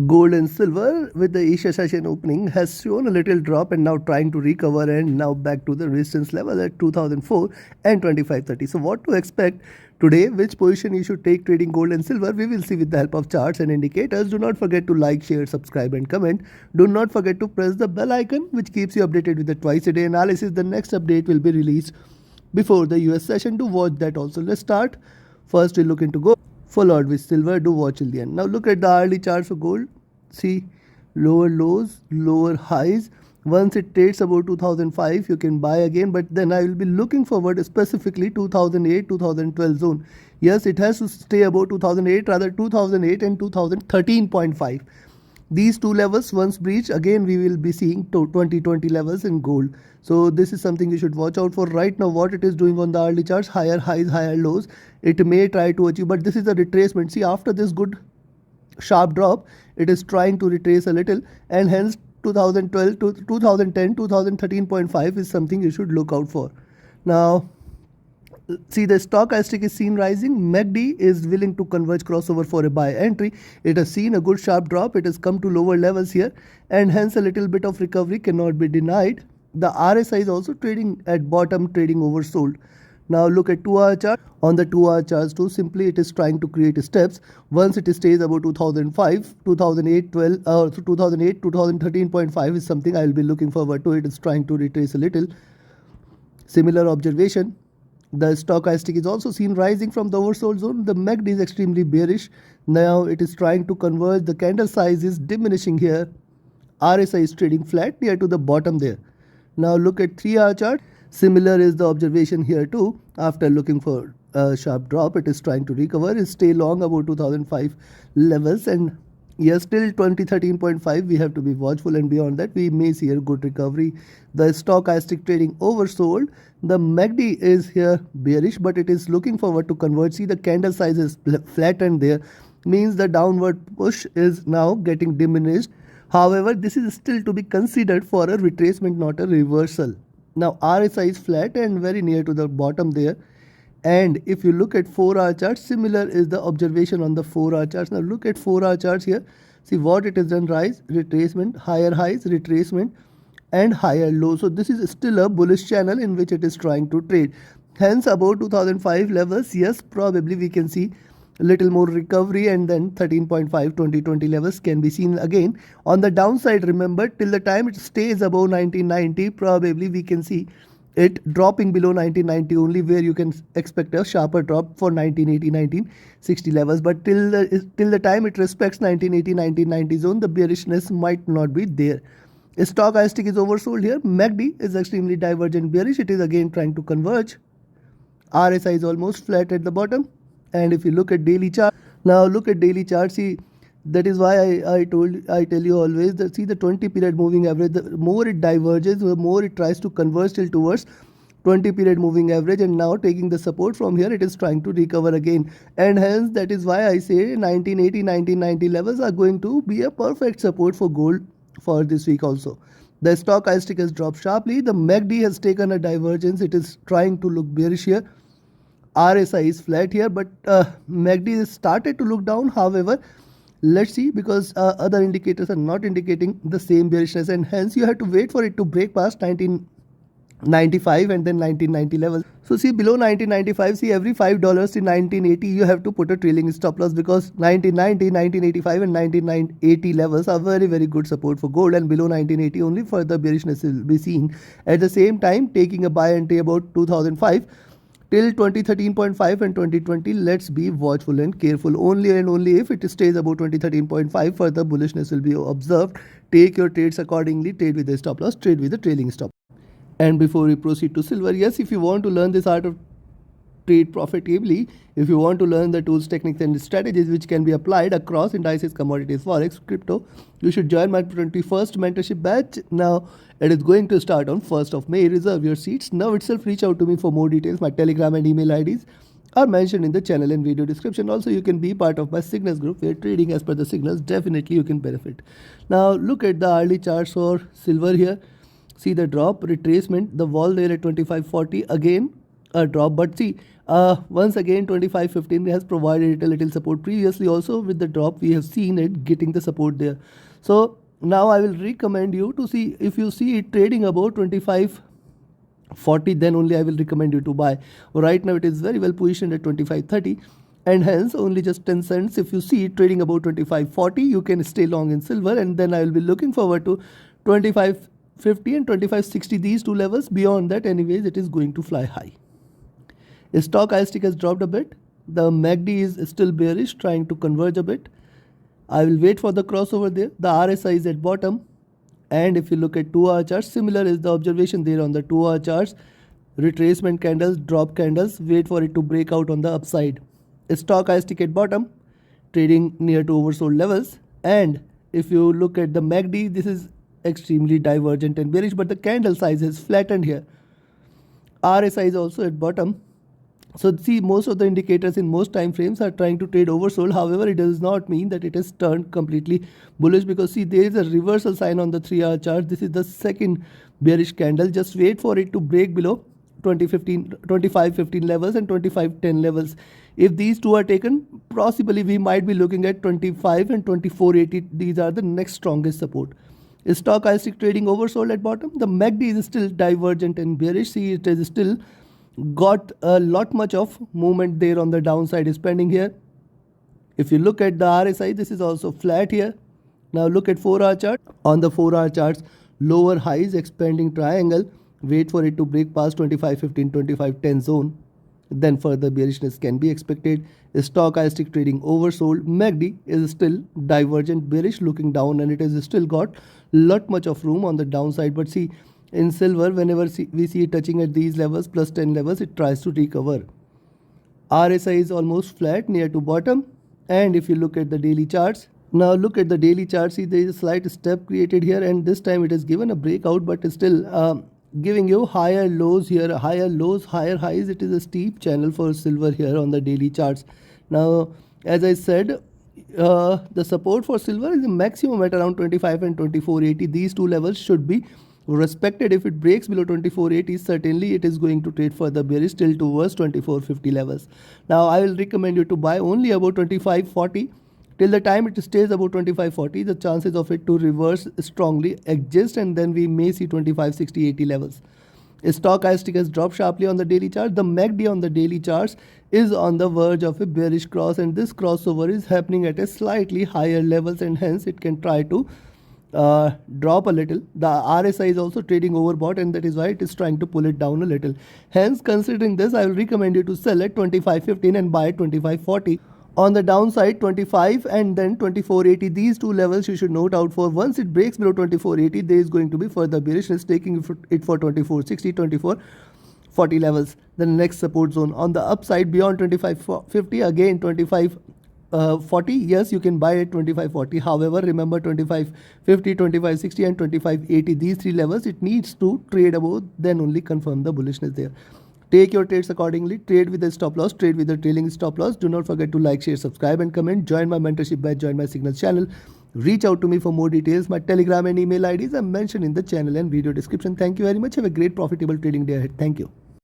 Gold and silver with the Asia session opening has shown a little drop and now trying to recover and now back to the resistance level at 2004 and 2530. So what to expect today, which position you should take trading gold and silver, we will see with the help of charts and indicators. Do not forget to like, share, subscribe and comment. Do not forget to press the bell icon which keeps you updated with the twice a day analysis. The next update will be released before the US session. Do watch that also. Let's start. First we look into gold, followed with silver. Do watch till the end. Now look at the hourly charts for gold. See lower lows, lower highs. Once it trades about 2005, you can buy again, but then I will be looking forward specifically 2008 2012 zone. Yes, it has to stay about 2008, rather 2008 and 2013.5. These two levels once breached, again we will be seeing 2020 levels in gold. So this is something you should watch out for. Right now what it is doing on the hourly charts, higher highs, higher lows, it may try to achieve, but this is a retracement. See, after this good sharp drop, it is trying to retrace a little, and hence 2012 to 2010 2013.5 is something you should look out for. Now see, the stochastic is seen rising. MACD is willing to converge crossover for a buy entry. It has seen a good sharp drop. It has come to lower levels here, and hence a little bit of recovery cannot be denied. The RSI is also trading at bottom, trading oversold. Now look at 2-hour chart. On the 2-hour charts too, simply it is trying to create steps. Once it stays about 2005, 2008, 2008, 2013.5 is something I will be looking forward to. It is trying to retrace a little. Similar observation. The stochastic is also seen rising from the oversold zone. The MACD is extremely bearish. Now it is trying to converge. The candle size is diminishing here. RSI is trading flat near to the bottom there. Now look at 3-hour chart. Similar is the observation here too. After looking for a sharp drop, it is trying to recover. It stay long about 2005 levels, and yes, till 2013.5 we have to be watchful, and beyond that we may see a good recovery. The stochastic trading oversold. The MACD is here bearish, but it is looking forward to convert. See, the candle size is flattened there, means the downward push is now getting diminished. However, this is still to be considered for a retracement, not a reversal. Now RSI is flat and very near to the bottom there. And if you look at 4-hour charts, similar is the observation on the 4-hour charts. Now look at 4-hour charts here. See what it has done: rise, retracement, higher highs, retracement and higher lows. So this is still a bullish channel in which it is trying to trade. Hence about 2005 levels, yes, probably we can see a little more recovery, and then 13.5 2020 levels can be seen again. On the downside, remember, till the time it stays above 1990, probably we can see it dropping below 1990 only, where you can expect a sharper drop for 1980 1960 levels. But till the time it respects 1980 1990 zone, the bearishness might not be there. Stochastic is oversold here. MACD is extremely divergent bearish. It is again trying to converge. RSI is almost flat at the bottom. And if you look at daily chart, now look at daily chart. See, that is why I tell you always that, see, the 20 period moving average, the more it diverges, the more it tries to converge till towards 20 period moving average, and now taking the support from here, it is trying to recover again. And hence that is why I say 1980 1990 levels are going to be a perfect support for gold for this week also. The stochastic has dropped sharply. The MACD has taken a divergence. It is trying to look bearish here. RSI is flat here, but MACD has started to look down. However, let's see, because other indicators are not indicating the same bearishness, and hence you have to wait for it to break past 1995 and then 1990 levels. So see, below 1995, see, every $5 in 1980 you have to put a trailing stop loss, because 1990, 1985 and 1980 levels are very, very good support for gold, and below 1980 only further bearishness will be seen. At the same time, taking a buy entry about 2005 till 2013.5 and 2020, let's be watchful and careful. Only and only if it stays above 2013.5, further bullishness will be observed. Take your trades accordingly. Trade with the stop loss, trade with the trailing stop. And before we proceed to silver, yes, if you want to learn this art of trade profitably, if you want to learn the tools, techniques and strategies which can be applied across indices, commodities, forex, crypto, you should join my 21st mentorship batch. Now it is going to start on 1st of May. Reserve your seats now itself. Reach out to me for more details. My Telegram and email IDs are mentioned in the channel and video description. Also, you can be part of my signals group, where trading as per the signals, definitely you can benefit. Now look at the hourly charts for silver here. See the drop, retracement, the wall there at 25.40, again a drop. But see, Once again 25.15 has provided a little support. Previously also with the drop we have seen it getting the support there. So now I will recommend you to see, if you see it trading above 25.40, then only I will recommend you to buy. Right now it is very well positioned at 25.30, and hence only just 10 cents. If you see it trading about 25.40, you can stay long in silver, and then I will be looking forward to 25.50 and 25.60, these two levels. Beyond that, anyways, it is going to fly high. Stock IST has dropped a bit. The MACD is still bearish, trying to converge a bit. I will wait for the crossover there. The RSI is at bottom. And if you look at 2-hour charts, similar is the observation there on the 2-hour charts. Retracement candles, drop candles, wait for it to break out on the upside. Stock IST at bottom, trading near to oversold levels. And if you look at the MACD, this is extremely divergent and bearish, but the candle size is flattened here. RSI is also at bottom. So see, most of the indicators in most time frames are trying to trade oversold. However, it does not mean that it has turned completely bullish, because see, there is a reversal sign on the 3-hour chart. This is the second bearish candle. Just wait for it to break below 25.15 levels and 25.10 levels. If these two are taken, possibly we might be looking at 25 and 24.80. These are the next strongest support. Stock IST trading oversold at bottom. The MACD is still divergent and bearish. See, it is still got a lot much of movement there on the downside is pending here. If you look at the RSI, this is also flat here. Now look at 4-hour chart. On the 4-hour charts, lower highs, expanding triangle. Wait for it to break past 25.15, 25.10 zone. Then further bearishness can be expected. Stock IST trading oversold. MACD is still divergent bearish, looking down, and it has still got lot much of room on the downside. But see, in silver, whenever we see it touching at these levels, plus 10 levels, it tries to recover. RSI is almost flat near to bottom. And if you look at the daily charts, now look at the daily chart, see there is a slight step created here, and this time it has given a breakout, but still giving you higher lows here, higher lows, higher highs. It is a steep channel for silver here on the daily charts. Now, as I said, the support for silver is the maximum at around 25 and 24.80. These two levels should be respected. If it breaks below 24.80, certainly it is going to trade further bearish till towards 24.50 levels. Now I will recommend you to buy only about 25.40. Till the time it stays about 25.40, the chances of it to reverse strongly exist, and then we may see 25.60, 80 levels. Stock IST has dropped sharply on the daily chart. The MACD on the daily charts is on the verge of a bearish cross, and this crossover is happening at a slightly higher levels, and hence it can try to drop a little. The RSI is also trading overbought, and that is why it is trying to pull it down a little. Hence, considering this, I will recommend you to sell at 25.15 and buy at 25.40. On the downside, 25 and then 24.80. These two levels you should note out for. Once it breaks below 24.80, there is going to be further bearishness, taking it for 24.60, 24.40 levels. The next support zone on the upside beyond 25.50, again 25.40. Yes, you can buy at 25.40. However, remember 25.50, 25.60 and 25.80. These three levels, it needs to trade above, then only confirm the bullishness there. Take your trades accordingly. Trade with a stop loss. Trade with a trailing stop loss. Do not forget to like, share, subscribe and comment. Join my mentorship batch. Join my signals channel. Reach out to me for more details. My Telegram and email IDs are mentioned in the channel and video description. Thank you very much. Have a great profitable trading day ahead. Thank you.